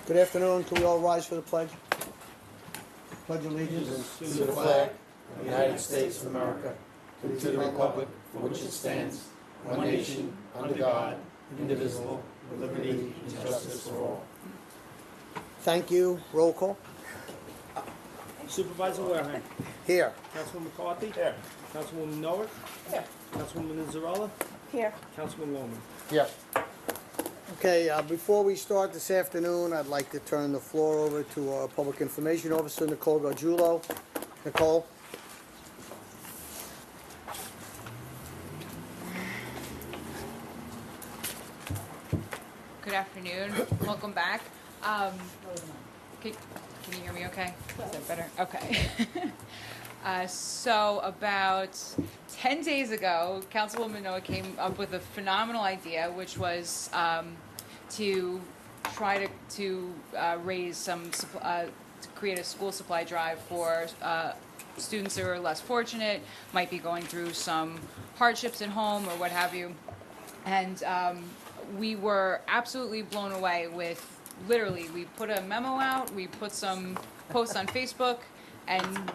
Good afternoon. Can we all rise for the pledge? Pledge allegiance To the flag of the United States of America, and to the republic for which it stands, one nation, under God, indivisible, with liberty and justice for all. Thank you. Roll call. Supervisor Wareham. Here. Councilman McCarthy. Here. Councilwoman Noah. Here. Councilwoman Inzarella. Here. Councilman Loman. Yes. Okay, before we start this afternoon, I'd like to turn the floor over to our Public Information Officer, Nicole Gargiulo. Nicole? Good afternoon. Welcome back. Can you hear me okay? Is that better? Okay. So about 10 days ago, Councilwoman Noah came up with a phenomenal idea, which was to try to raise some, to create a school supply drive for students who are less fortunate, might be going through some hardships at home or what have you. And we were absolutely blown away with, literally, we put a memo out, we put some posts on Facebook, and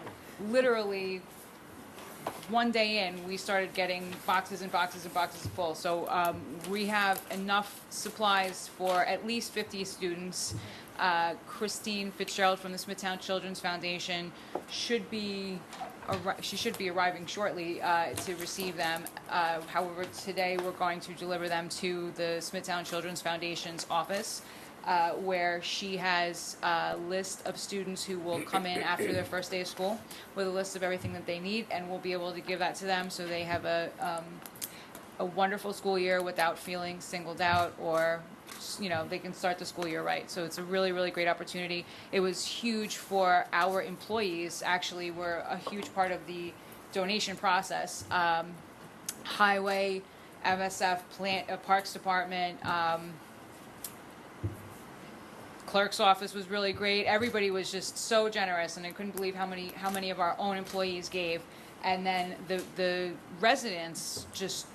literally one day in, we started getting boxes and boxes and boxes full. So we have enough supplies for at least 50 students. Christine Fitzgerald from the Smithtown Children's Foundation should be arriving shortly to receive them. However, today we're going to deliver them to the Smithtown Children's Foundation's office, where she has a list of students who will come in after their first day of school with a list of everything that they need, and we'll be able to give that to them so they have a wonderful school year without feeling singled out, or they can start the school year right. So it's a really, really great opportunity. It was huge for our employees. Actually, we're a huge part of the donation process. Highway, MSF, Parks Department, clerk's office was really great. Everybody was just so generous, and I couldn't believe how many of our own employees gave. And then the residents just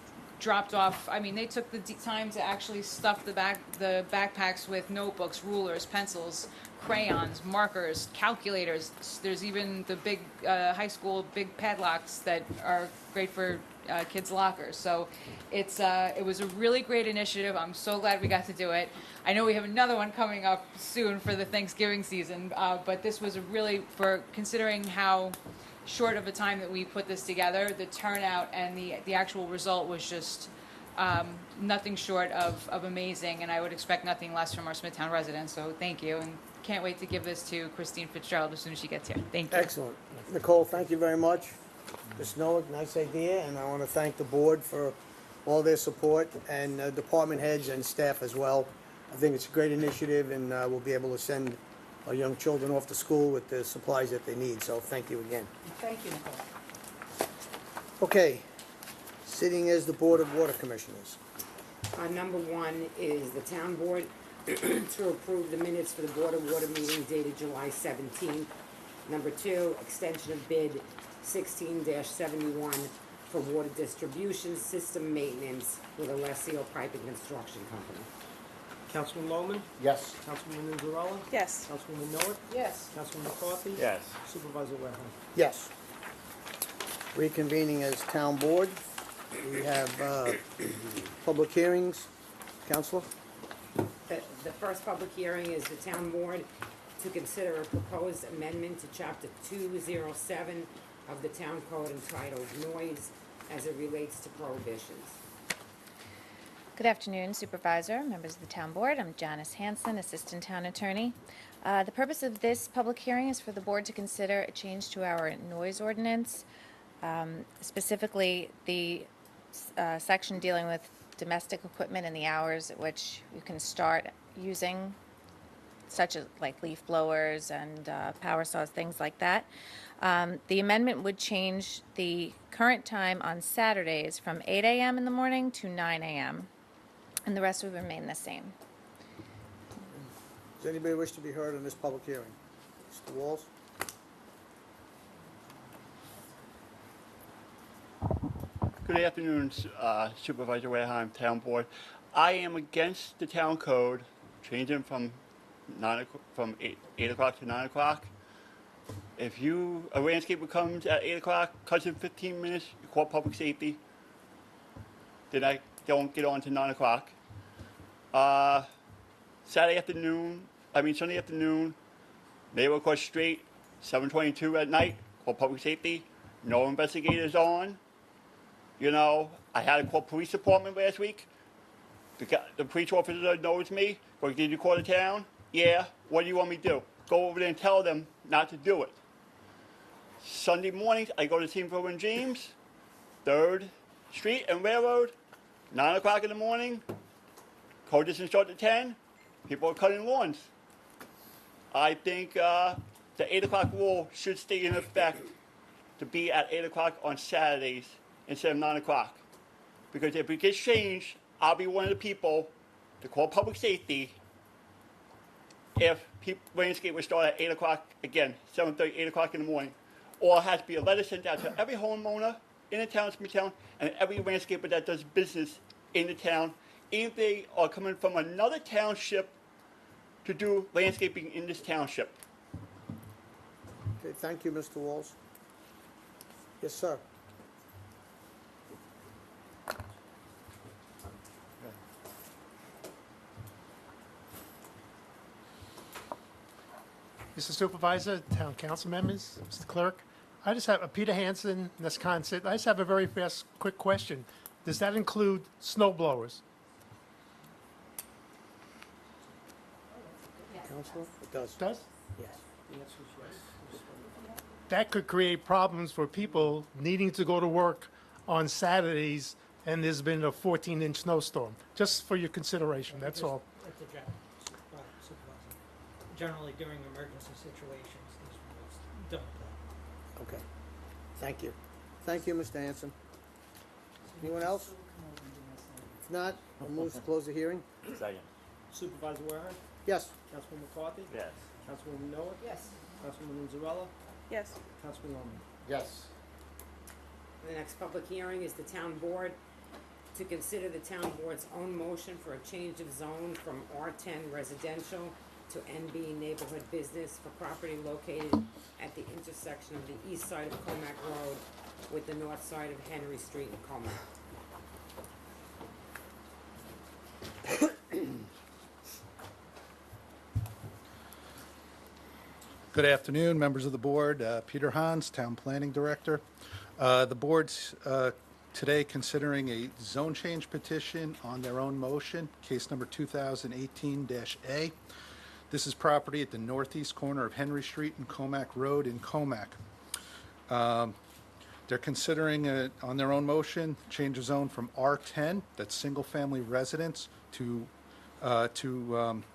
dropped off. I mean, they took the time to actually stuff the backpacks with notebooks, rulers, pencils, crayons, markers, calculators. There's even the big high school big padlocks that are great for kids' lockers. So it was a really great initiative. I'm so glad we got to do it. I know we have another one coming up soon for the Thanksgiving season, but this was for considering how short of a time that we put this together, the turnout and the actual result was just nothing short of amazing, and I would expect nothing less from our Smithtown residents. So thank you, and can't wait to give this to Christine Fitzgerald as soon as she gets here. Thank you. Excellent. Nicole, thank you very much. Ms. Noah, nice idea, and I want to thank the board for all their support, and department heads and staff as well. I think it's a great initiative, and we'll be able to send our young children off to school with the supplies that they need, so thank you again. Thank you, Nicole. Okay, sitting as the Board of Water Commissioners. Number one is the town board to approve the minutes for the Board of Water meeting dated July 17th. Number two, extension of bid 16-71 for water distribution system maintenance with Alessio Piping Construction Company. Councilman Loman. Yes. Councilwoman Inzarella. Yes. Councilwoman Noah. Yes. Councilman McCarthy. Yes. Supervisor Wareham. Yes. Reconvening as town board, we have public hearings. Counselor? The first public hearing is the town board to consider a proposed amendment to chapter 207 of the town code entitled Noise as it relates to prohibitions. Good afternoon, Supervisor, members of the Town Board. I'm Janice Hanson, Assistant Town Attorney. The purpose of this public hearing is for the Board to consider a change to our noise ordinance, specifically the section dealing with domestic equipment and the hours at which you can start using, such as like leaf blowers and power saws, things like that. The amendment would change the current time on Saturdays from 8 a.m. in the morning to 9 a.m., and the rest would remain the same. Does anybody wish to be heard on this public hearing? Mr. Walls? Good afternoon, Supervisor Wareham, Town Board. I am against the town code, changing from from 8 o'clock to 9 o'clock. If a landscaper comes at 8 o'clock, cuts in 15 minutes, you call public safety. Then I don't get on to 9 o'clock. Sunday afternoon, neighbor across the street, 7:22 at night, call public safety. No investigators on. You know, I had to call police department last week. The police officer knows me. Goes, did you call the town? Yeah. What do you want me to do? Go over there and tell them not to do it. Sunday mornings, I go to Teamville and James, 3rd Street and Railroad, 9 o'clock in the morning. Code doesn't start at 10. People are cutting lawns. I think the 8 o'clock rule should stay in effect to be at 8 o'clock on Saturdays instead of 9 o'clock. Because if it gets changed, I'll be one of the people to call public safety if landscapers start at 8 o'clock, again, 7:30, 8 o'clock in the morning. Or it has to be a letter sent out to every homeowner in the town of Smithtown and every landscaper that does business in the town, even if they are coming from another township to do landscaping in this township. Okay, thank you, Mr. Walls. Yes, sir. Mr. Supervisor, Town Council members, Mr. Clerk, I just have, Peter Hansen, Wisconsin. I just have a very fast, quick question. Does that include snow blowers? Counselor? It does. Does? Yes. The answer is yes. That could create problems for people needing to go to work on Saturdays, and there's been a 14-inch snowstorm. Just for your consideration, that's all. It's a general, supervisor. Generally during emergency situations, these rules don't apply. Okay. Thank you. Thank you, Mr. Hanson. Anyone else? If not, we'll move to close the hearing. Second. Supervisor Waring, Yes. Councilman McCarthy, Yes. Councilwoman Minoa, Yes. Councilwoman Zarella, Yes. Councilman Loman. Yes. The next public hearing is the town board to consider the town board's own motion for a change of zone from R10 residential to NB neighborhood business for property located at the intersection of the east side of Comac Road with the north side of Henry Street in Comac. Good afternoon, members of the board. Peter Hans, Town Planning Director. The board's today considering a zone change petition on their own motion, case number 2018-A. This is property at the northeast corner of Henry Street and Comac Road in Comac. They're considering on their own motion change of zone from R10, that's single-family residence, to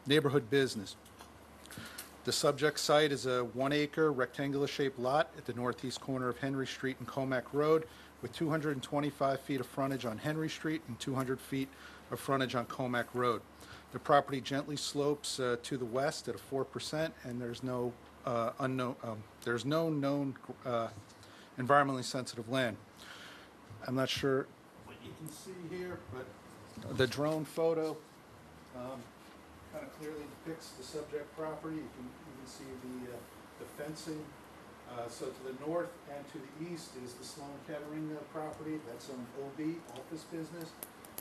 neighborhood business. The subject site is a 1-acre rectangular-shaped lot at the northeast corner of Henry Street and Comac Road with 225 feet of frontage on Henry Street and 200 feet of frontage on Comac Road. The property gently slopes to the west at a 4%, and there's no known environmentally sensitive land. I'm not sure what you can see here, but the drone photo kind of clearly depicts the subject property. You can see the fencing. So to the north and to the east is the Sloan Kettering property. That's zoned OB, office business.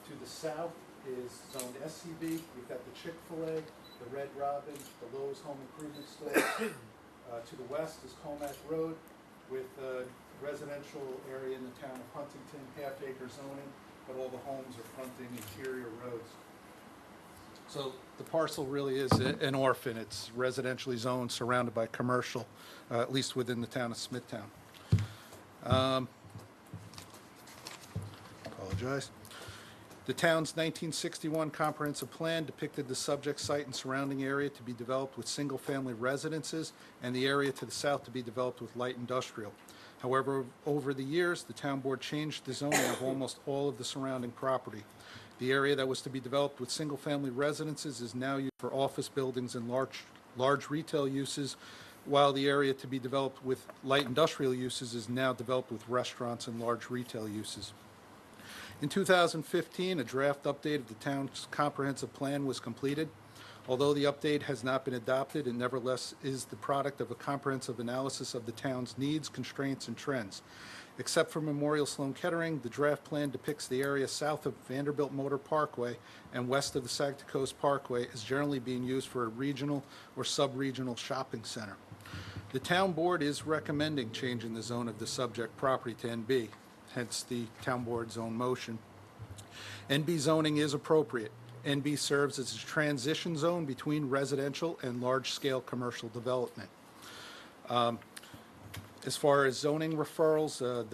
To the south is zoned SCB. We've got the Chick-fil-A, the Red Robin, the Lowe's Home Improvement Store. To the west is Comac Road with a residential area in the town of Huntington, half-acre zoning, but all the homes are fronting interior roads. So the parcel really is an orphan. It's residentially zoned, surrounded by commercial, at least within the town of Smithtown. Apologize. The town's 1961 comprehensive plan depicted the subject site and surrounding area to be developed with single-family residences and the area to the south to be developed with light industrial. However, over the years, the town board changed the zoning of almost all of the surrounding property. The area that was to be developed with single-family residences is now used for office buildings and large retail uses, while the area to be developed with light industrial uses is now developed with restaurants and large retail uses. In 2015, a draft update of the town's comprehensive plan was completed. Although the update has not been adopted, it nevertheless is the product of a comprehensive analysis of the town's needs, constraints, and trends. Except for Memorial Sloan Kettering, the draft plan depicts the area south of Vanderbilt Motor Parkway and west of the Saginaw Coast Parkway as generally being used for a regional or sub-regional shopping center. The town board is recommending changing the zone of the subject property to NB, hence the town board's own motion. NB zoning is appropriate. NB serves as a transition zone between residential and large-scale commercial development. As far as zoning referrals, the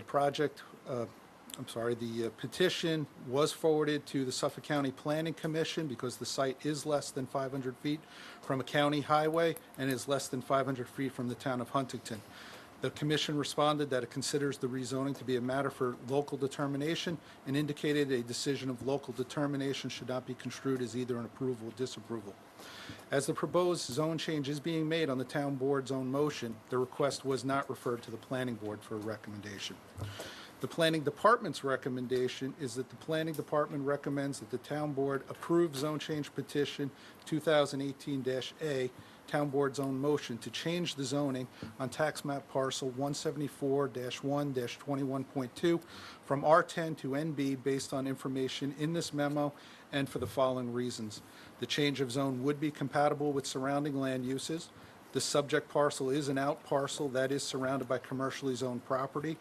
petition was forwarded to the Suffolk County Planning Commission because the site is less than 500 feet from a county highway and is less than 500 feet from the town of Huntington. The commission responded that it considers the rezoning to be a matter for local determination and indicated a decision of local determination should not be construed as either an approval or disapproval. As the proposed zone change is being made on the town board's own motion, the request was not referred to the planning board for a recommendation. The planning department's recommendation is that the planning department recommends that the town board approve zone change petition 2018-A, town board's own motion to change the zoning on tax map parcel 174-1-21.2 from R10 to NB based on information in this memo and for the following reasons. The change of zone would be compatible with surrounding land uses. The subject parcel is an out parcel that is surrounded by commercially zoned property.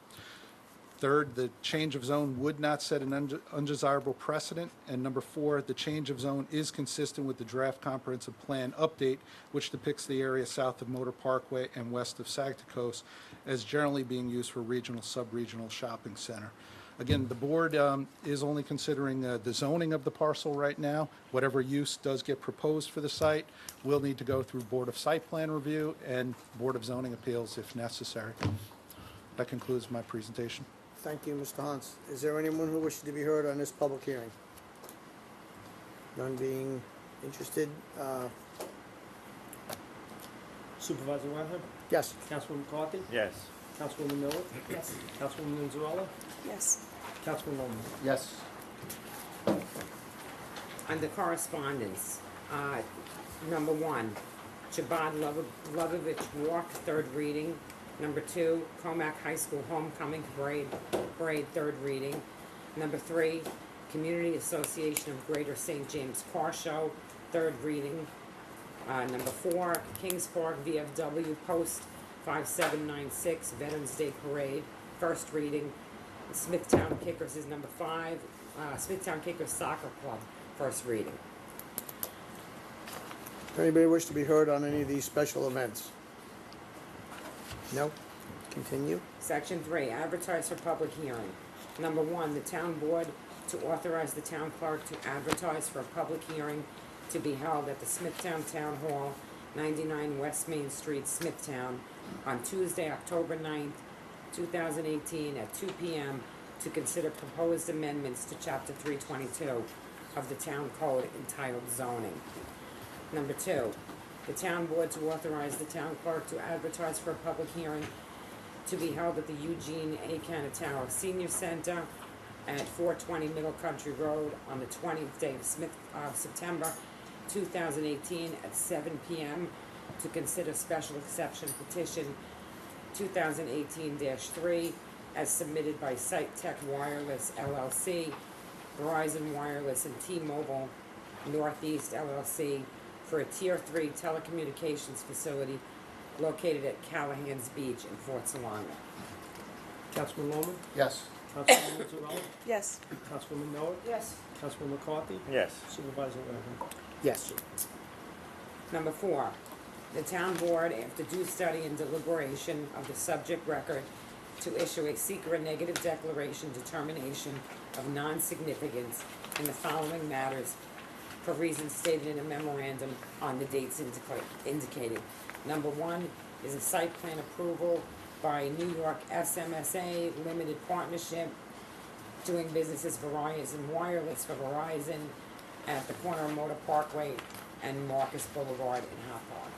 Third, the change of zone would not set an undesirable precedent. And number four, the change of zone is consistent with the draft comprehensive plan update, which depicts the area south of Motor Parkway and west of Saginaw Coast as generally being used for regional, sub-regional shopping center. Again, the board is only considering the zoning of the parcel right now. Whatever use does get proposed for the site will need to go through Board of Site Plan Review and Board of Zoning Appeals if necessary. That concludes my presentation. Thank you, Mr. Hans. Is there anyone who wishes to be heard on this public hearing? None being interested? Supervisor Warren? Yes. Councilman McCarthy? Yes. Councilwoman Miller? Yes. Councilwoman Manzarella? Yes. Councilman Loman? Yes. Under correspondence, number one, Chabad Lovovich Walk, third reading. Number two, Comac High School Homecoming Parade, third reading. Number three, Community Association of Greater St. James Car Show, third reading. Number four, Kings Park VFW Post 5796 Veterans Day Parade, first reading. Smithtown Kickers is number five, Smithtown Kickers Soccer Club, first reading. Anybody wish to be heard on any of these special events? No? Continue. Section 3, advertise for public hearing. Number 1, the town board to authorize the town clerk to advertise for a public hearing to be held at the Smithtown Town Hall, 99 West Main Street, Smithtown, on Tuesday, October 9th, 2018, at 2 p.m. to consider proposed amendments to Chapter 322 of the Town Code entitled Zoning. Number 2, the town board to authorize the town clerk to advertise for a public hearing to be held at the Eugene A. Canatower Senior Center at 420 Middle Country Road on the 20th day of September 2018 at 7 p.m. to consider special exception petition 2018-3 as submitted by Site Tech Wireless LLC, Verizon Wireless, and T-Mobile Northeast LLC for a Tier 3 telecommunications facility located at Callahan's Beach in Fort Salina. Councilman Loman? Yes. Councilwoman Manzarella? Yes. Councilwoman Miller? Yes. Councilman McCarthy? Yes. Supervisor Warren? Yes. Number 4, the town board, after due study and deliberation of the subject record, to issue a secret negative declaration determination of non-significance in the following matters for reasons stated in a memorandum on the dates indicated. Number 1 is a site plan approval by New York SMSA Limited Partnership, doing business as Verizon Wireless for Verizon at the corner of Motor Parkway and Marcus Boulevard in Hop Park.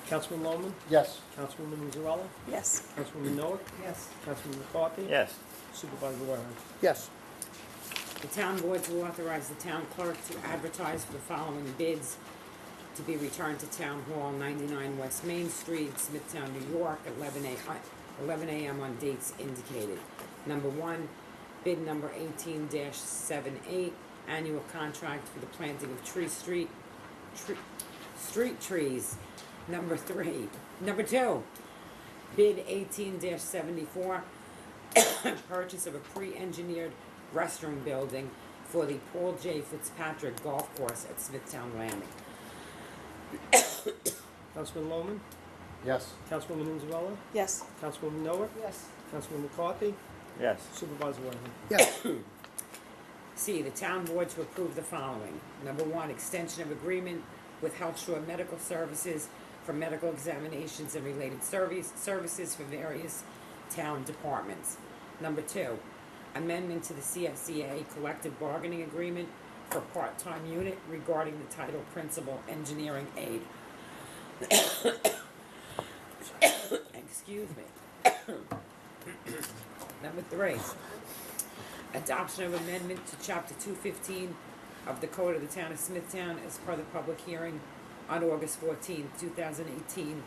Councilman Loman? Yes. Councilwoman Manzarella? Yes. Councilwoman Miller? Yes. Councilman McCarthy? Yes. Supervisor Warren? Yes. The town board to authorize the town clerk to advertise for the following bids to be returned to Town Hall, 99 West Main Street, Smithtown, New York, 11 a.m. on dates indicated. Number 1, bid number 18-78, annual contract for the planting of street trees. Number 2, bid 18-74, purchase of a pre-engineered restroom building for the Paul J. Fitzpatrick Golf Course at Smithtown Landing. Councilman Lohman, Yes. Councilwoman Anzarella, Yes. Councilwoman Noah, Yes. Councilman McCarthy, Yes. Supervisor Wentworth. Yes. C, the town board to approve the following. Number 1, extension of agreement with Health Shore Medical Services for medical examinations and related services for various town departments. Number 2, amendment to the CSEA collective bargaining agreement for part-time unit regarding the title principal engineering aide. Excuse me. Number 3, adoption of amendment to Chapter 215 of the Code of the Town of Smithtown as per the public hearing on August 14, 2018,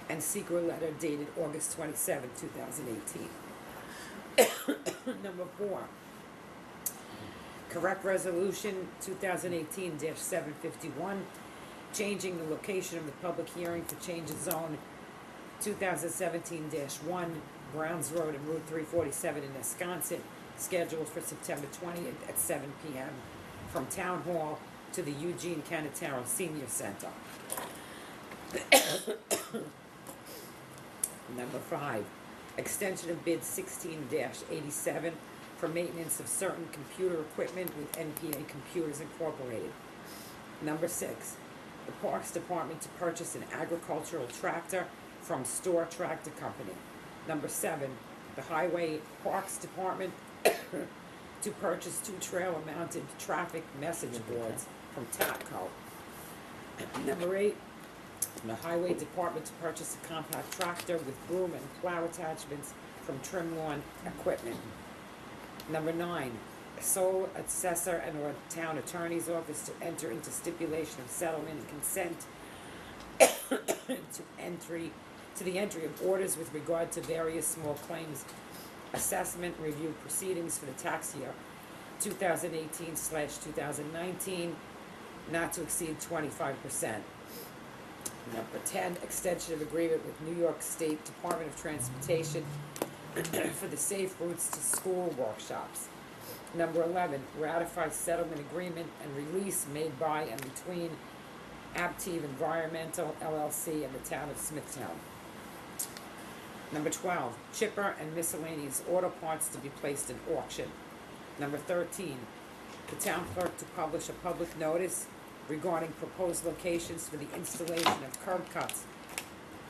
and secret letter dated August 27, 2018. Number 4, correct resolution 2018-751, changing the location of the public hearing for change of zone 2017-1, Browns Road and Route 347 in Wisconsin, scheduled for September 20th at 7 p.m. from Town Hall to the Eugene Canataro Senior Center. Number 5, extension of bid 16-87 for maintenance of certain computer equipment with NPA Computers Incorporated. Number 6, the Parks Department to purchase an agricultural tractor from Store Tractor Company. Number 7, the Highway Parks Department to purchase 2 trailer-mounted traffic message boards from TAPCO. Number 8, the Highway Department to purchase a compact tractor with broom and plow attachments from Trim Lawn Equipment. Number 9, sole assessor and or town attorney's office to enter into stipulation of settlement and consent to the entry of orders with regard to various small claims assessment review proceedings for the tax year 2018/2019, not to exceed 25%. Number 10, extension of agreement with New York State Department of Transportation for the Safe Routes to School workshops. Number 11, ratify settlement agreement and release made by and between Aptive Environmental LLC and the town of Smithtown. Number 12, chipper and miscellaneous auto parts to be placed in auction. Number 13, the town clerk to publish a public notice regarding proposed locations for the installation of curb cuts,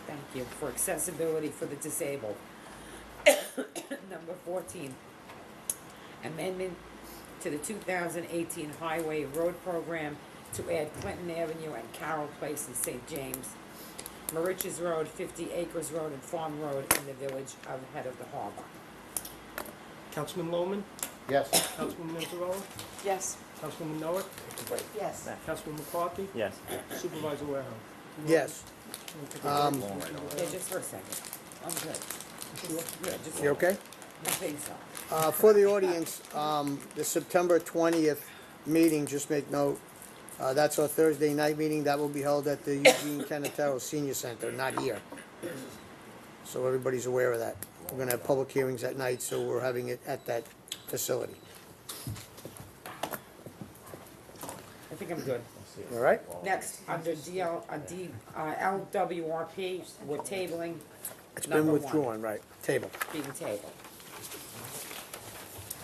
thank you, for accessibility for the disabled. Number 14, amendment to the 2018 Highway Road Program to add Clinton Avenue and Carroll Place in St. James, Moriches Road, 50 Acres Road, and Farm Road in the village of Head of the Harbor. Councilman Lohman, Yes. Councilwoman Anzarella, Yes. Councilwoman Noah, Yes. Councilman McCarthy, Yes. Supervisor Warehouse. Yes. Yeah, just for a second. I'm good. Yeah, just. You okay? I think so. For the audience, the September 20th meeting, just make note, that's our Thursday night meeting. That will be held at the Eugene Canataro Senior Center, not here. So everybody's aware of that. We're gonna have public hearings at night, so we're having it at that facility. I think I'm good. All right? Next, under LWRP, we're tabling It's been number 1. withdrawn, right? Table. Being tabled.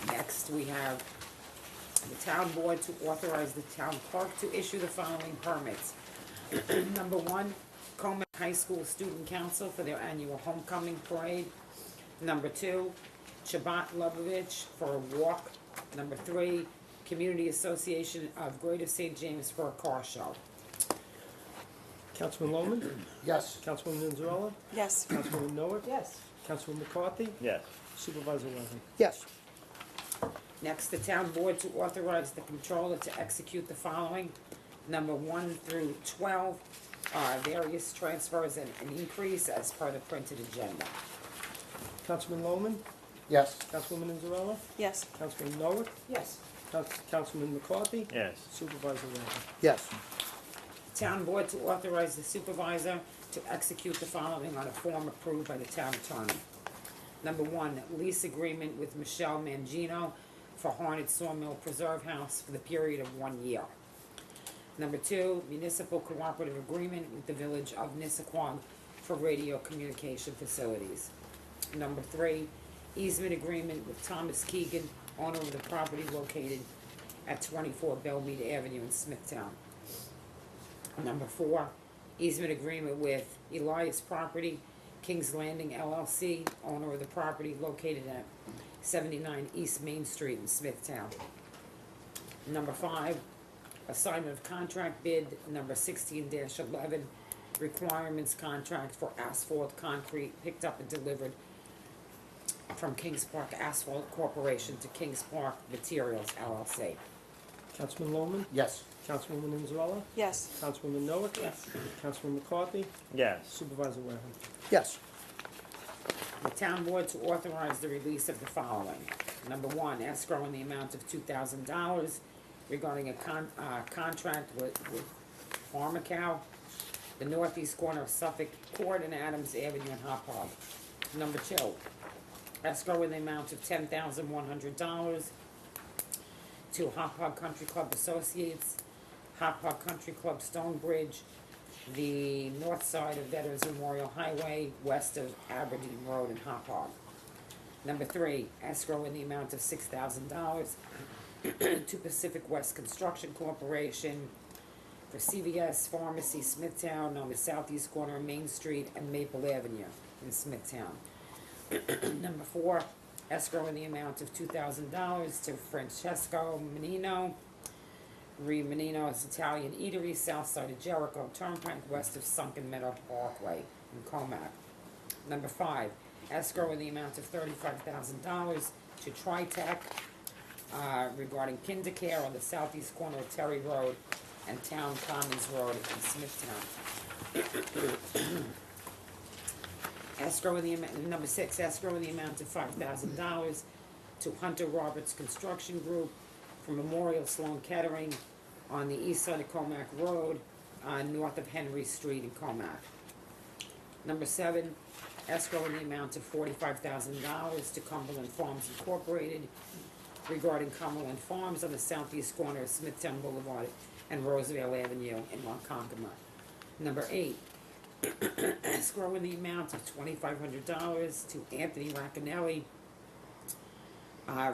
Next, we have the town board to authorize the town clerk to issue the following permits. Number 1, Coleman High School Student Council for their annual homecoming parade. Number 2, Shabbat Lubavitch for a walk. Number 3, Community Association of Greater St. James for a car show. Councilman Lohman, Yes. Councilwoman Anzarella, Yes. Councilwoman Noah, Yes. Councilman McCarthy, Yes. Supervisor Wentworth. Yes. Next, the town board to authorize the controller to execute the following. Number 1 through 12 are various transfers and an increase as per the printed agenda. Councilman Lohman, Yes. Councilwoman Inzarella, Yes. Councilman Noah, Yes. Councilman McCarthy, Yes. Supervisor Randall. Yes. Town board to authorize the supervisor to execute the following on a form approved by the town attorney. Number 1, lease agreement with Michelle Mangino for Hornet Sawmill Preserve House for the period of 1 year. Number 2, municipal cooperative agreement with the village of Nissaquag for radio communication facilities. Number 3, easement agreement with Thomas Keegan, owner of the property located at 24 Belmead Avenue in Smithtown. Number 4, easement agreement with Elias Property, Kings Landing LLC, owner of the property located at 79 East Main Street in Smithtown. Number 5, assignment of contract bid number 16-11, requirements contract for asphalt concrete picked up and delivered from Kings Park Asphalt Corporation to Kings Park Materials LLC. Councilman Lohman, Yes. Councilwoman Inzarella, Yes. Councilwoman Noah, Councilman McCarthy, Yes. Supervisor Randall. Yes. The town board to authorize the release of the following. Number 1, escrow in the amount of $2,000 regarding a contract with Pharmacow, the northeast corner of Suffolk Court and Adams Avenue in Hopog. Number 2, escrow in the amount of $10,100 to Hopog Country Club Associates, Hopog Country Club Stonebridge, the north side of Veterans Memorial Highway, west of Aberdeen Road in Hopog. Number 3, escrow in the amount of $6,000 to Pacific West Construction Corporation for CVS Pharmacy Smithtown on the southeast corner of Main Street and Maple Avenue in Smithtown. Number 4, escrow in the amount of $2,000 to Francesco Menino, Menino's Italian Eatery, south side of Jericho Turnpike, west of Sunken Meadow Parkway in Comac. Number 5, escrow in the amount of $35,000 to Tritech regarding KinderCare on the southeast corner of Terry Road and Town Commons Road in Smithtown. Escrow in the amount, number 6, escrow in the amount of $5,000 to Hunter Roberts Construction Group for Memorial Sloan Kettering on the east side of Comac Road, north of Henry Street in Comac. Number 7, escrow in the amount of $45,000 to Cumberland Farms Incorporated regarding Cumberland Farms on the southeast corner of Smithtown Boulevard and Roosevelt Avenue in Ronkonkoma. Number 8, escrow in the amount of $2,500 to Anthony Raccanelli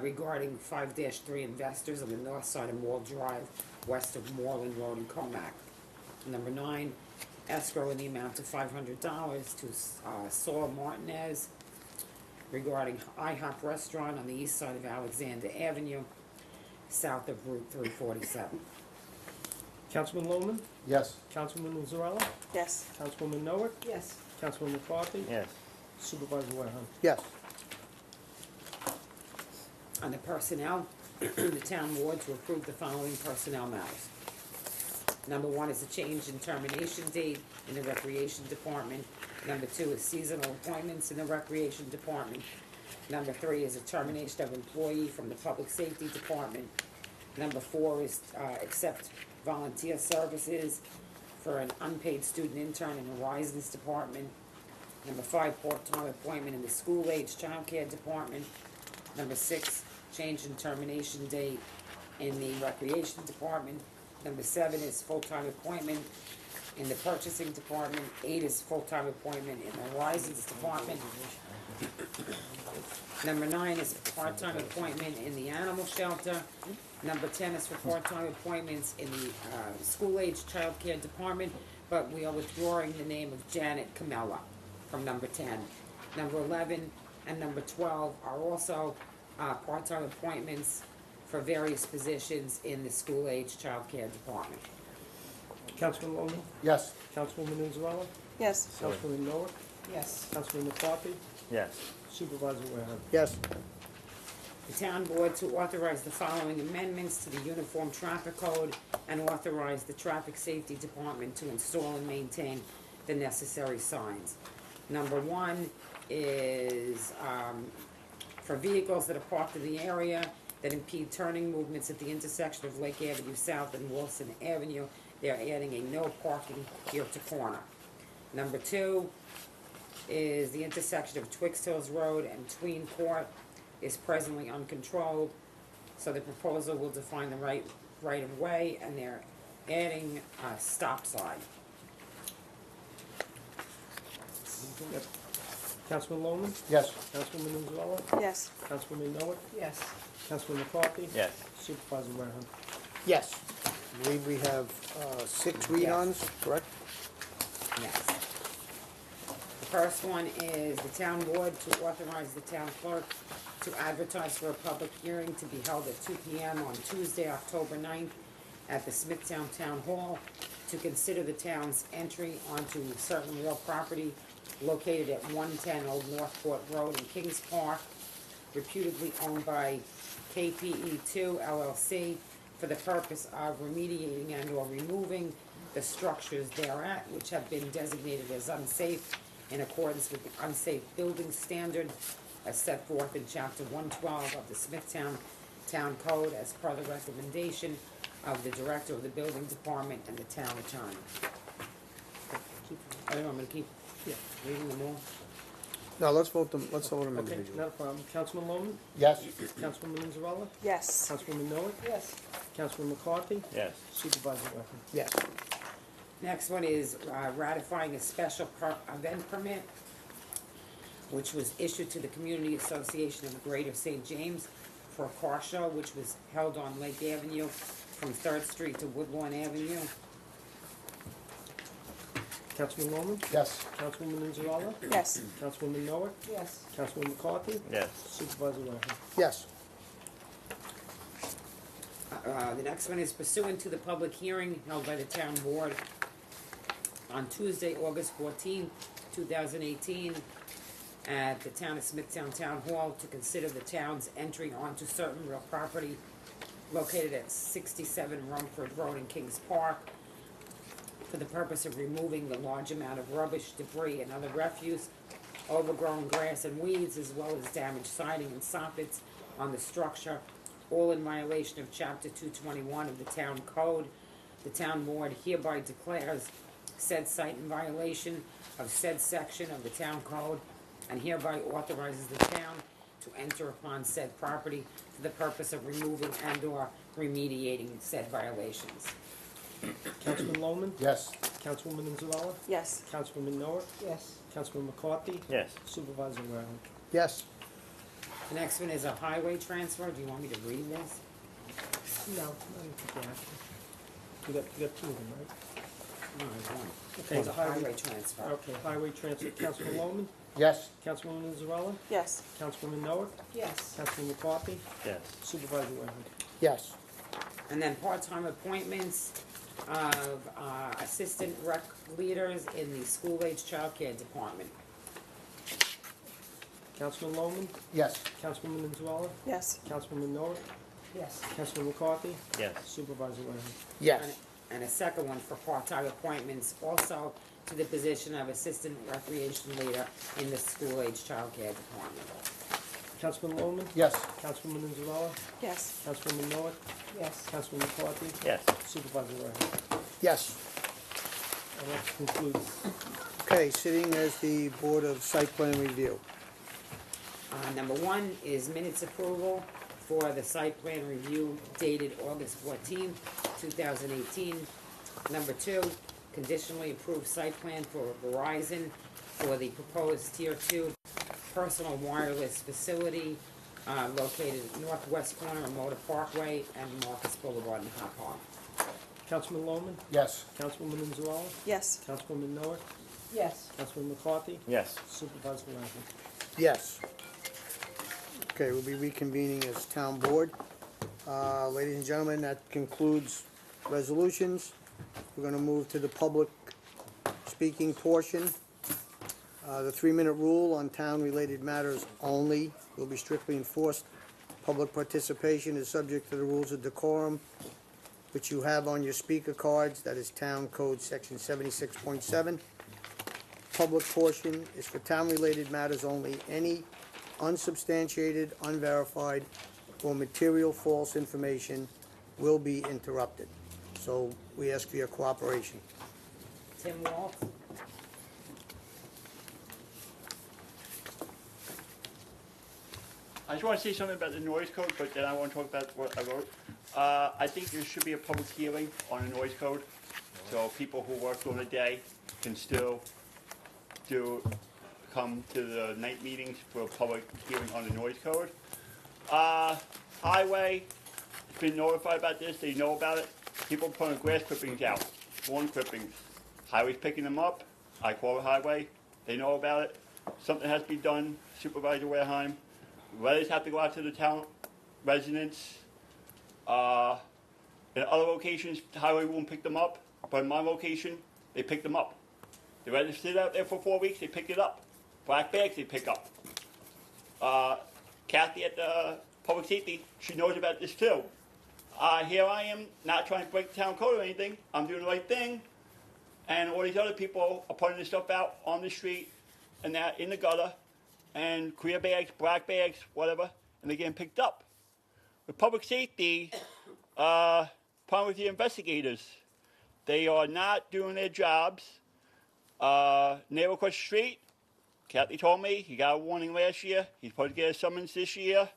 regarding 5-3 investors on the north side of Wall Drive, west of Moreland Road in Comac. Number 9, escrow in the amount of $500 to Saul Martinez regarding IHOP Restaurant on the east side of Alexander Avenue, south of Route 347. Councilman Lohman, Yes. Councilwoman Inzarella, Yes. Councilwoman Noah, Yes. Councilman McCarthy, Yes. Supervisor Randall. Yes. On the personnel, the town board to approve the following personnel matters. Number 1 is a change in termination date in the Recreation Department. Number 2 is seasonal appointments in the Recreation Department. Number 3 is a termination of employee from the Public Safety Department. Number 4 is accept volunteer services for an unpaid student intern in the Horizons Department. Number 5, part-time appointment in the School-Age Child Care Department. Number 6, change in termination date in the Recreation Department. Number 7 is full-time appointment in the Purchasing Department. 8 is full-time appointment in the Horizons Department. Number 9 is part-time appointment in the Animal Shelter. Number 10 is for part-time appointments in the School-Age Child Care Department, but we are withdrawing the name of Janet Camella from number 10. Number 11 and number 12 are also part-time appointments for various positions in the School-Age Child Care Department. Councilman Lohman, Yes. Councilwoman Inzarella, Yes. Councilwoman Noah, Yes. Councilman McCarthy, Yes. Supervisor Randall. Yes. The town board to authorize the following amendments to the Uniform Traffic Code and authorize the Traffic Safety Department to install and maintain the necessary signs. Number one is, for vehicles that are parked in the area that impede turning movements at the intersection of Lake Avenue South and Wilson Avenue, they're adding a no parking here to corner. Number two is the intersection of Twix Hills Road and Tween Court is presently uncontrolled, so the proposal will define the right of way, and they're adding a stop sign. Councilman Loman, Yes. Councilwoman Anzalella, Yes. Councilwoman Noah, Yes. Councilman McCarthy, Yes. Supervisor Wareham. Yes. I believe we have 6 read-ons, correct? Next. The first one is the town board to authorize the town clerk to advertise for a public hearing to be held at 2 p.m. on Tuesday, October 9th at the Smithtown Town Hall to consider the town's entry onto certain real property located at 110 Old Northport Road in Kings Park, reputedly owned by KPE2 LLC for the purpose of remediating and or removing the structures thereat which have been designated as unsafe in accordance with the unsafe building standard as set forth in chapter 112 of the Smithtown Town Code as per the recommendation of the director of the building department and the town attorney. I don't know, I'm gonna keep reading them all. No, let's vote them Okay, individually. not a problem. Councilman Loman, Yes. Councilwoman Anzalella, Yes. Councilwoman Noah, Yes. Councilman McCarthy, Yes. Supervisor Wareham. Yes. Next one is ratifying a special event permit, which was issued to the Community Association of Greater St. James for a car show, which was held on Lake Avenue from 3rd Street to Woodlawn Avenue. Councilman Loman, Yes. Councilwoman Anzalella, Yes. Councilwoman Noah, Yes. Councilman McCarthy, Yes. Supervisor Wareham. Yes. The next one is pursuant to the public hearing held by the town board on Tuesday, August 14th, 2018, at the town of Smithtown Town Hall to consider the town's entry onto certain real property located at 67 Rumford Road in Kings Park for the purpose of removing the large amount of rubbish, debris, and other refuse, overgrown grass and weeds, as well as damaged siding and soffits on the structure, all in violation of Chapter 221 of the Town Code. The town board hereby declares said site in violation of said section of the Town Code and hereby authorizes the town to enter upon said property for the purpose of removing and/or remediating said violations. Councilman Loman, Yes. Councilwoman Anzalella, Yes. Councilwoman Noah, Yes. Councilman McCarthy, Yes. Supervisor Wareham. Yes. The next one is a highway transfer. Do you want me to read this? No, I don't think you have to. You got two of them, right? No, there's one. Okay, It's a the highway- highway transfer. Okay, highway transfer, Councilman Loman, Yes. Councilwoman Anzalella, Yes. Councilwoman Noah, Yes. Councilman McCarthy, Yes. Supervisor Wareham. Yes. And then part-time appointments of assistant rec leaders in the school-age childcare department. Councilman Loman, Yes. Councilwoman Anzalella, Yes. Councilwoman Noah, Yes. Councilman McCarthy, Yes. Supervisor Wareham. Yes. And a second one for part-time appointments also to the position of assistant recreation leader in the school-age childcare department. Councilman Loman, Yes. Councilwoman Anzalella, Yes. Councilwoman Noah, Yes. Councilman McCarthy, Yes. Supervisor Wareham. Yes. And that concludes. Okay, sitting as the Board of Site Plan Review. Number one is minutes approval for the site plan review dated August 14th, 2018. Number two, conditionally approved site plan for Verizon for the proposed Tier 2 personal wireless facility located at northwest corner of Motor Parkway and Marcus Boulevard in Hop Hog. Councilman Loman, Yes. Councilwoman Anzalella, Yes. Councilwoman Noah, Yes. Councilman McCarthy, Yes. Supervisor Wareham. Yes. Okay, we'll be reconvening as town board. Ladies and gentlemen, that concludes resolutions. We're gonna move to the public speaking portion. The 3-minute rule on town-related matters only will be strictly enforced. Public participation is subject to the rules of decorum, which you have on your speaker cards. That is Town Code Section 76.7. Public portion is for town-related matters only. Any unsubstantiated, unverified, or material false information will be interrupted. So we ask for your cooperation. Tim Walt. I just want to say something about the noise code, but then I want to talk about what I wrote. I think there should be a public hearing on a noise code, so people who work during the day can still come to the night meetings for a public hearing on the noise code. Highway has been notified about this. They know about it. People putting grass clippings out, lawn clippings. Highway's picking them up. I call it Highway. They know about it. Something has to be done. Supervisor Wareheim. Letters have to go out to the town residents. In other locations, the highway won't pick them up, but in my location, they pick them up. They let it sit out there for 4 weeks, they pick it up. Black bags, they pick up. Kathy at the public safety, she knows about this too. Here I am, not trying to break the town code or anything. I'm doing the right thing. And all these other people are putting this stuff out on the street and that in the gutter. And clear bags, black bags, whatever, and they're getting picked up. With public safety, problem with the investigators, they are not doing their jobs. Neighbor across the street, Kathy told me he got a warning last year. He's supposed to get a summons this year.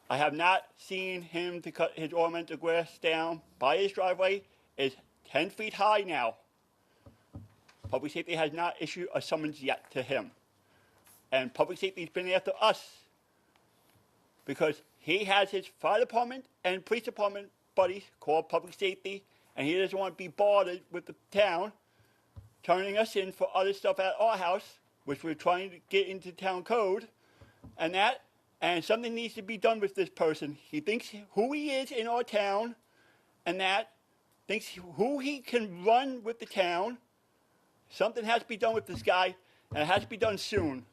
I have not seen him to cut his ornamental grass down by his driveway. It's 10 feet high now. Public safety has not issued a summons yet to him. And public safety's been after us because he has his fire department and police department buddies called public safety, and he doesn't want to be bothered with the town turning us in for other stuff at our house, which we're trying to get into town code, and something needs to be done with this person. He thinks who he is in our town, and thinks who he can run with the town. Something has to be done with this guy, and it has to be done soon.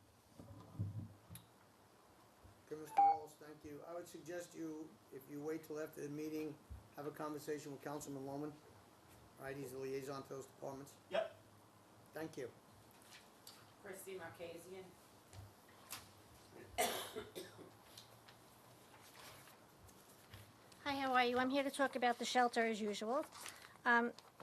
Okay, Mr. Wallace, thank you. I would suggest if you wait till after the meeting, have a conversation with Councilman Lohman. All right, he's the liaison to those departments. Yep. Thank you. Christy Marquesian. Hi, how are you? I'm here to talk about the shelter as usual.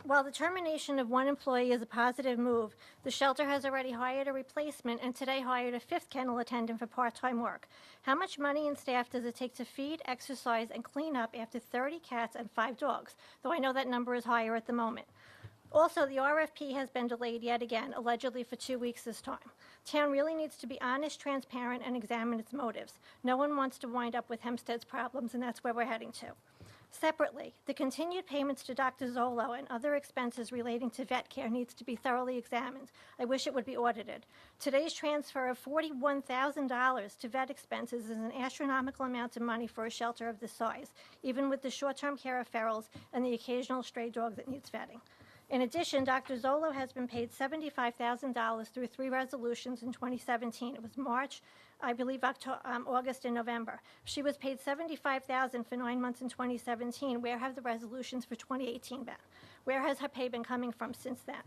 While the termination of one employee is a positive move, the shelter has already hired a replacement and today hired a 5th kennel attendant for part-time work. How much money and staff does it take to feed, exercise, and clean up after 30 cats and 5 dogs? Though I know that number is higher at the moment. Also, the RFP has been delayed yet again, allegedly for 2 weeks this time. Town really needs to be honest, transparent, and examine its motives. No one wants to wind up with Hempstead's problems, and that's where we're heading to. Separately, the continued payments to Dr. Zolo and other expenses relating to vet care needs to be thoroughly examined. I wish it would be audited. Today's transfer of $41,000 to vet expenses is an astronomical amount of money for a shelter of this size, even with the short-term care of ferals and the occasional stray dog that needs vetting. In addition, Dr. Zolo has been paid $75,000 through 3 resolutions in 2017. It was March, I believe August and November. She was paid $75,000 for 9 months in 2017. Where have the resolutions for 2018 been? Where has her pay been coming from since then?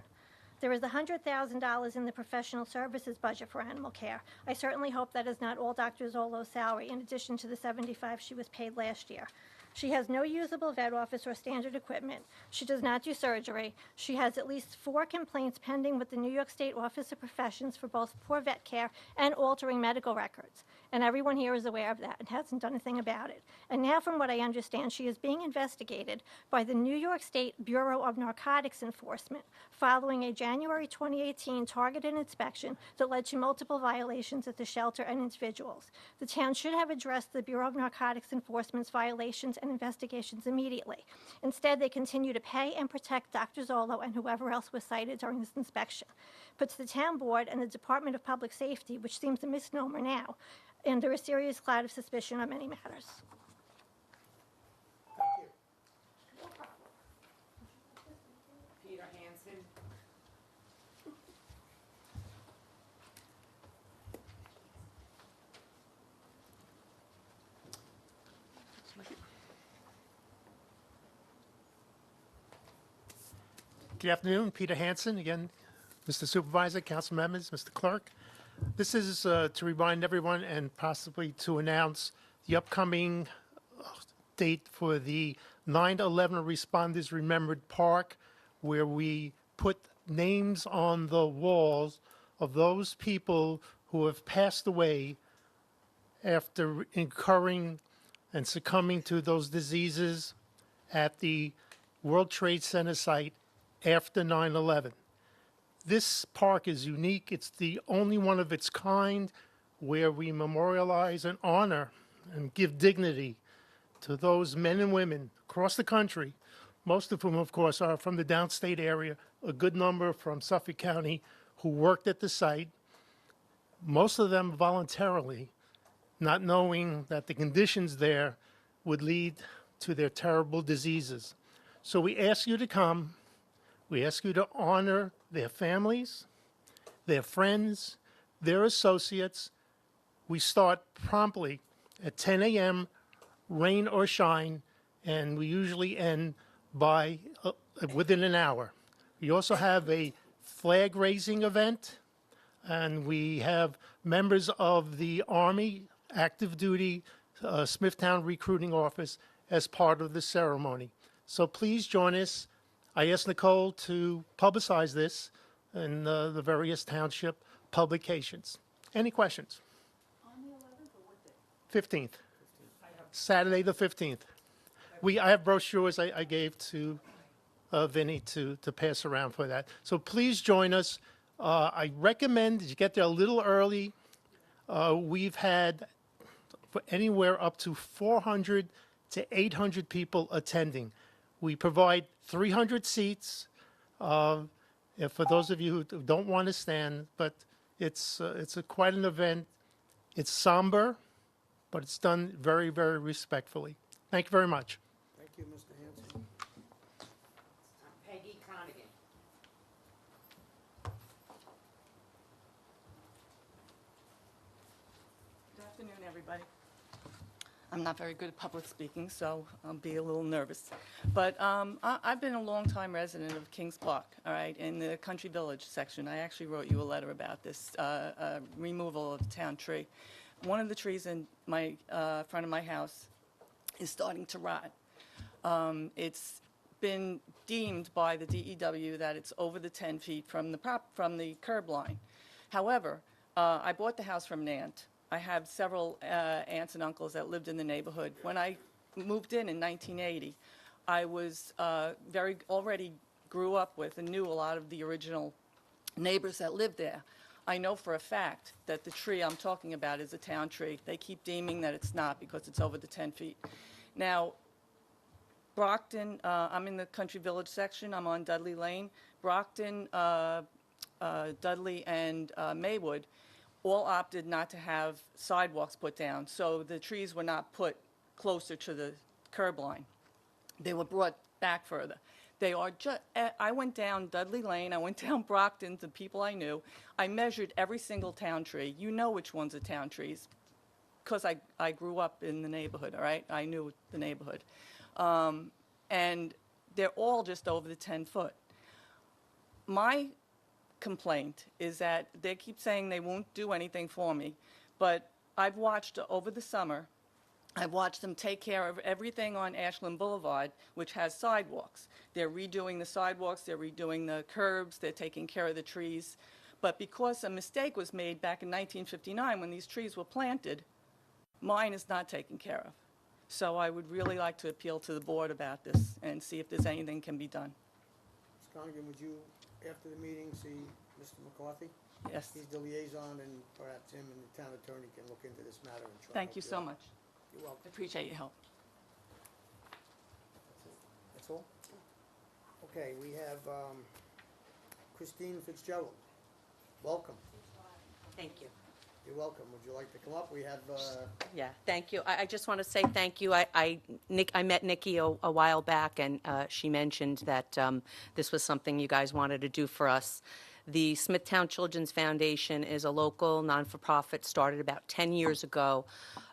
There is $100,000 in the professional services budget for animal care. I certainly hope that is not all Dr. Zolo's salary, in addition to the $75,000 she was paid last year. She has no usable vet office or standard equipment. She does not do surgery. She has at least 4 complaints pending with the New York State Office of Professions for both poor vet care and altering medical records. And everyone here is aware of that and hasn't done a thing about it. And now, from what I understand, she is being investigated by the New York State Bureau of Narcotics Enforcement following a January 2018 targeted inspection that led to multiple violations at the shelter and individuals. The town should have addressed the Bureau of Narcotics Enforcement's violations and investigations immediately. Instead, they continue to pay and protect Dr. Zolo and whoever else was cited during this inspection. Puts the town board and the Department of Public Safety, which seems a misnomer now, under a serious cloud of suspicion on many matters. Thank you. Peter Hansen. Good afternoon, Peter Hansen, again, Mr. Supervisor, council members, Mr. Clerk. This is to remind everyone and possibly to announce the upcoming date for the 9/11 Responders Remembered Park, where we put names on the walls of those people who have passed away after incurring and succumbing to those diseases at the World Trade Center site after 9/11. This park is unique. It's the only one of its kind where we memorialize and honor and give dignity to those men and women across the country, most of whom, of course, are from the downstate area, a good number from Suffolk County, who worked at the site, most of them voluntarily, not knowing that the conditions there would lead to their terrible diseases. So we ask you to come. We ask you to honor their families, their friends, their associates. We start promptly at 10 a.m., rain or shine, and we usually end by within an hour. We also have a flag raising event, and we have members of the Army active duty Smithtown recruiting office as part of the ceremony. So please join us. I asked Nicole to publicize this in the various township publications. Any questions? On the 11th or what day? 15th. Saturday the 15th. I have brochures I gave to Vinnie to pass around for that. So please join us. I recommend that you get there a little early. We've had anywhere up to 400 to 800 people attending. We provide 300 seats. For those of you who don't want to stand, but it's quite an event. It's somber, but it's done very, very respectfully. Thank you very much. Thank you, Mr. Hanson. Peggy Conigan. Good afternoon, everybody. I'm not very good at public speaking, so I'll be a little nervous. But I've been a longtime resident of Kings Park, all right, in the Country Village section. I actually wrote you a letter about this removal of the town tree. One of the trees in my front of my house is starting to rot. It's been deemed by the DEW that it's over the 10 feet from the curb line. However, I bought the house from an aunt. I have several aunts and uncles that lived in the neighborhood. When I moved in 1980, I was already grew up with and knew a lot of the original neighbors that lived there. I know for a fact that the tree I'm talking about is a town tree. They keep deeming that it's not because it's over the 10 feet. Now, Brockton, I'm in the Country Village section. I'm on Dudley Lane. Brockton, Dudley, and Maywood all opted not to have sidewalks put down, so the trees were not put closer to the curb line. They were brought back further. They are just, I went down Dudley Lane, I went down Brockton to people I knew. I measured every single town tree. You know which ones are town trees, because I grew up in the neighborhood, all right? I knew the neighborhood. And they're all just over the 10 foot. My complaint is that they keep saying they won't do anything for me, but I've watched over the summer, I've watched them take care of everything on Ashland Boulevard, which has sidewalks. They're redoing the sidewalks, they're redoing the curbs, they're taking care of the trees. But because a mistake was made back in 1959 when these trees were planted, mine is not taken care of. So I would really like to appeal to the board about this and see if there's anything can be done. Ms. Conigan, would you, after the meeting, see Mr. McCarthy? Yes. He's the liaison, and perhaps him and the town attorney can look into this matter and try. Thank you so much. You're welcome. I appreciate your help. That's all? Okay, we have Christine Fitzgerald. Welcome. Thank you. You're welcome. Would you like to come up? We have, Yeah, thank you. I just want to say thank you. I met Nikki a while back, and she mentioned that this was something you guys wanted to do for us. The Smithtown Children's Foundation is a local non-for-profit, started about 10 years ago,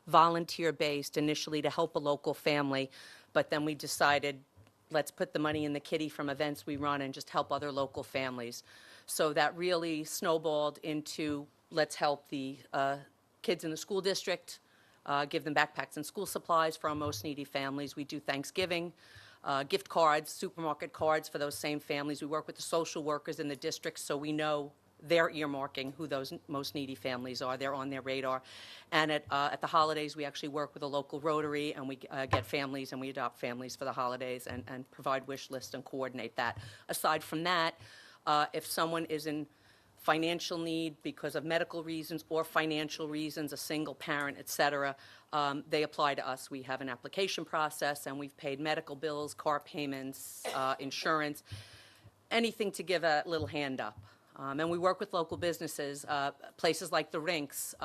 volunteer-based, initially to help a local family, but then we decided let's put the money in the kitty from events we run and just help other local families. So that really snowballed into, let's help the kids in the school district, give them backpacks and school supplies for our most needy families. We do Thanksgiving, gift cards, supermarket cards for those same families. We work with the social workers in the district, so we know they're earmarking who those most needy families are. They're on their radar. And at the holidays, we actually work with a local Rotary, and we get families and we adopt families for the holidays and provide wish lists and coordinate that. Aside from that, if someone is in financial need because of medical reasons or financial reasons, a single parent, et cetera, they apply to us. We have an application process, and we've paid medical bills, car payments, insurance, anything to give a little hand up. And we work with local businesses. Places like the Rinks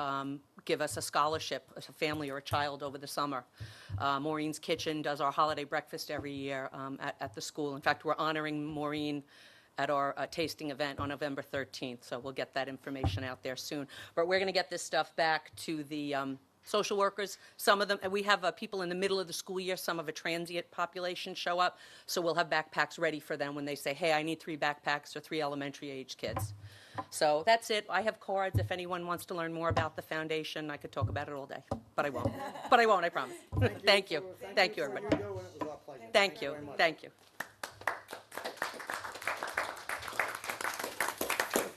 give us a scholarship, a family or a child over the summer. Maureen's Kitchen does our holiday breakfast every year at the school. In fact, we're honoring Maureen at our tasting event on November 13th, so we'll get that information out there soon. But we're going to get this stuff back to the social workers. Some of them, we have people in the middle of the school year, some of a transient population show up, so we'll have backpacks ready for them when they say, hey, I need 3 backpacks for 3 elementary age kids. So that's it. I have cards. If anyone wants to learn more about the foundation, I could talk about it all day, but I won't. But I won't, I promise. Thank you. Thank you, everybody. Thank you. Thank you.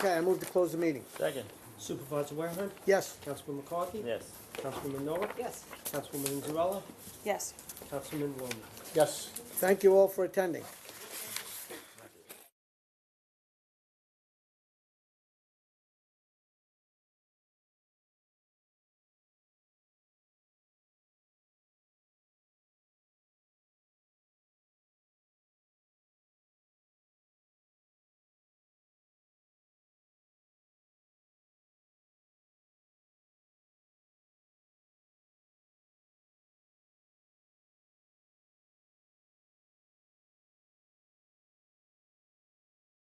Okay, I move to close the meeting. Second. Supervisor Warehead, Yes. Councilman McCarthy, Yes. Councilwoman Noah, Yes. Councilwoman Zarella, Yes. Councilman Rowland. Yes. Thank you all for attending.